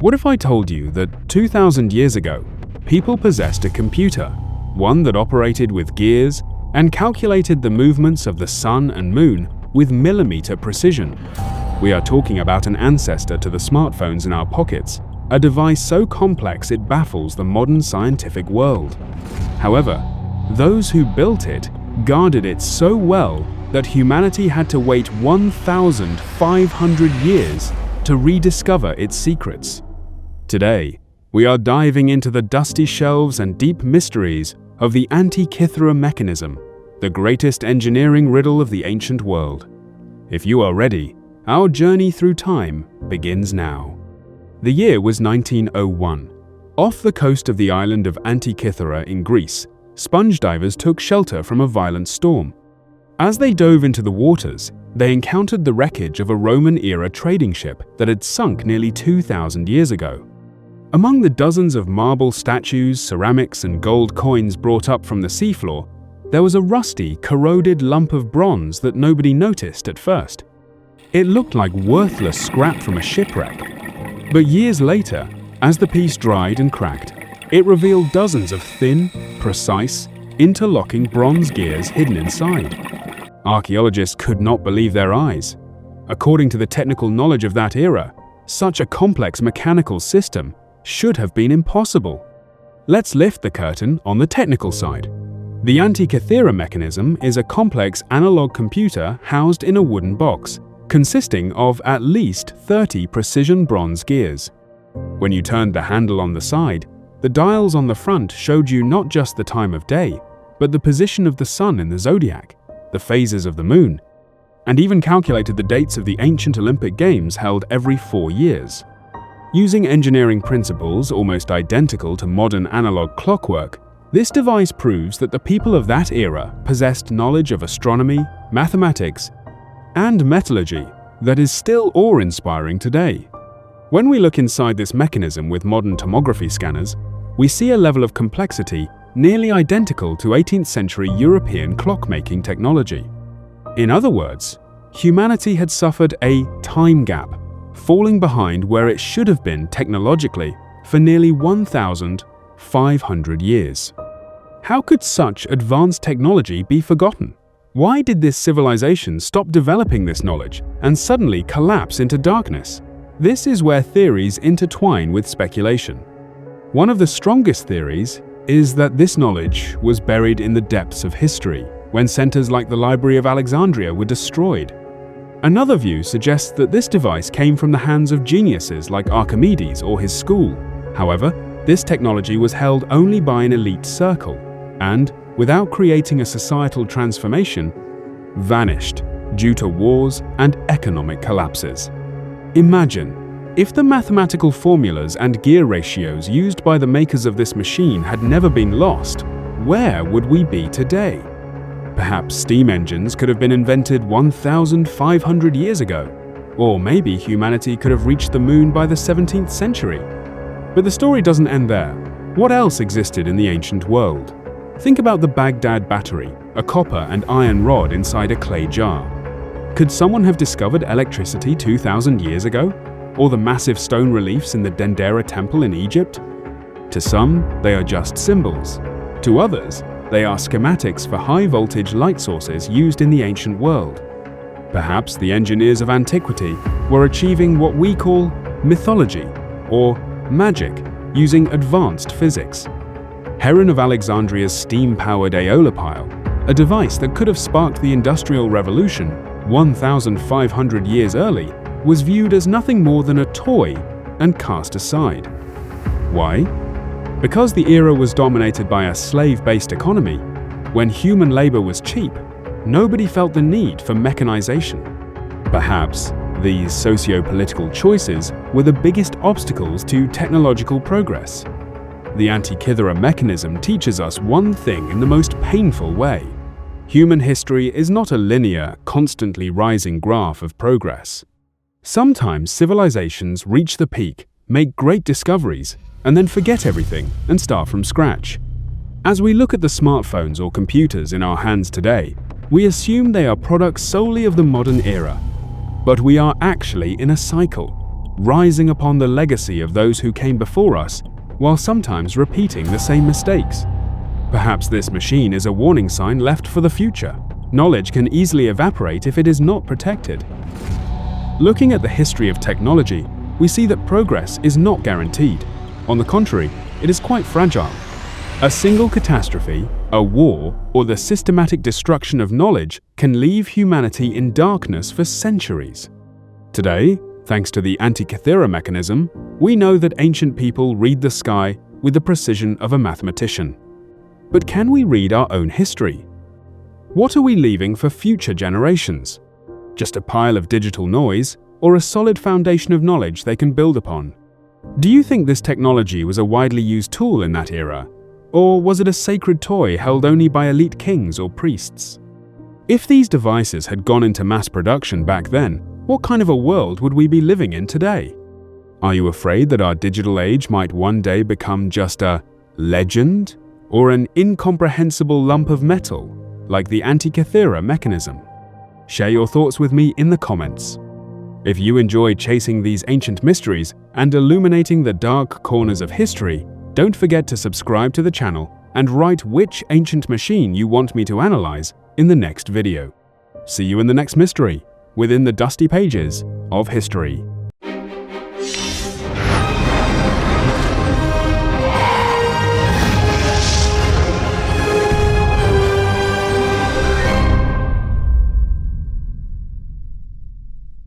What if I told you that 2,000 years ago, people possessed a computer, one that operated with gears and calculated the movements of the sun and moon with millimeter precision? We are talking about an ancestor to the smartphones in our pockets, a device so complex it baffles the modern scientific world. However, those who built it guarded it so well that humanity had to wait 1,500 years to rediscover its secrets. Today, we are diving into the dusty shelves and deep mysteries of the Antikythera mechanism, the greatest engineering riddle of the ancient world. If you are ready, our journey through time begins now. The year was 1901. Off the coast of the island of Antikythera in Greece, sponge divers took shelter from a violent storm. As they dove into the waters, they encountered the wreckage of a Roman-era trading ship that had sunk nearly 2,000 years ago. Among the dozens of marble statues, ceramics, and gold coins brought up from the seafloor, there was a rusty, corroded lump of bronze that nobody noticed at first. It looked like worthless scrap from a shipwreck. But years later, as the piece dried and cracked, it revealed dozens of thin, precise, interlocking bronze gears hidden inside. Archaeologists could not believe their eyes. According to the technical knowledge of that era, such a complex mechanical system should have been impossible. Let's lift the curtain on the technical side. The Antikythera mechanism is a complex analog computer housed in a wooden box, consisting of at least 30 precision bronze gears. When you turned the handle on the side, the dials on the front showed you not just the time of day, but the position of the sun in the zodiac, the phases of the moon, and even calculated the dates of the ancient Olympic Games held every 4 years. Using engineering principles almost identical to modern analog clockwork, this device proves that the people of that era possessed knowledge of astronomy, mathematics, and metallurgy that is still awe-inspiring today. When we look inside this mechanism with modern tomography scanners, we see a level of complexity nearly identical to 18th century European clockmaking technology. In other words, humanity had suffered a time gap, falling behind where it should have been technologically for nearly 1,500 years. How could such advanced technology be forgotten? Why did this civilization stop developing this knowledge and suddenly collapse into darkness? This is where theories intertwine with speculation. One of the strongest theories is that this knowledge was buried in the depths of history, when centers like the Library of Alexandria were destroyed. Another view suggests that this device came from the hands of geniuses like Archimedes or his school. However, this technology was held only by an elite circle and, without creating a societal transformation, vanished due to wars and economic collapses. Imagine if the mathematical formulas and gear ratios used by the makers of this machine had never been lost, where would we be today? Perhaps steam engines could have been invented 1,500 years ago, or maybe humanity could have reached the moon by the 17th century. But the story doesn't end there. What else existed in the ancient world? Think about the Baghdad battery, a copper and iron rod inside a clay jar. Could someone have discovered electricity 2,000 years ago? Or the massive stone reliefs in the Dendera temple in Egypt? To some, they are just symbols. To others, they are schematics for high-voltage light sources used in the ancient world. Perhaps the engineers of antiquity were achieving what we call mythology, or magic, using advanced physics. Heron of Alexandria's steam-powered aeolipile, a device that could have sparked the Industrial Revolution 1,500 years early, was viewed as nothing more than a toy and cast aside. Why? Because the era was dominated by a slave-based economy. When human labor was cheap, nobody felt the need for mechanization. Perhaps these socio-political choices were the biggest obstacles to technological progress. The Antikythera mechanism teaches us one thing in the most painful way. Human history is not a linear, constantly rising graph of progress. Sometimes civilizations reach the peak, make great discoveries, and then forget everything and start from scratch. As we look at the smartphones or computers in our hands today, we assume they are products solely of the modern era. But we are actually in a cycle. rising upon the legacy of those who came before us, while sometimes repeating the same mistakes. Perhaps this machine is a warning sign left for the future. Knowledge can easily evaporate if it is not protected. Looking at the history of technology, we see that progress is not guaranteed. On the contrary, it is quite fragile. A single catastrophe, a war, or the systematic destruction of knowledge can leave humanity in darkness for centuries. Today, thanks to the Antikythera mechanism, we know that ancient people read the sky with the precision of a mathematician. But can we read our own history? What are we leaving for future generations? Just a pile of digital noise, or a solid foundation of knowledge they can build upon? Do you think this technology was a widely used tool in that era? Or was it a sacred toy held only by elite kings or priests? If these devices had gone into mass production back then, what kind of a world would we be living in today? Are you afraid that our digital age might one day become just a legend or an incomprehensible lump of metal, like the Antikythera mechanism? Share your thoughts with me in the comments. If you enjoy chasing these ancient mysteries and illuminating the dark corners of history, don't forget to subscribe to the channel and write which ancient machine you want me to analyze in the next video. See you in the next mystery, within the dusty pages of history.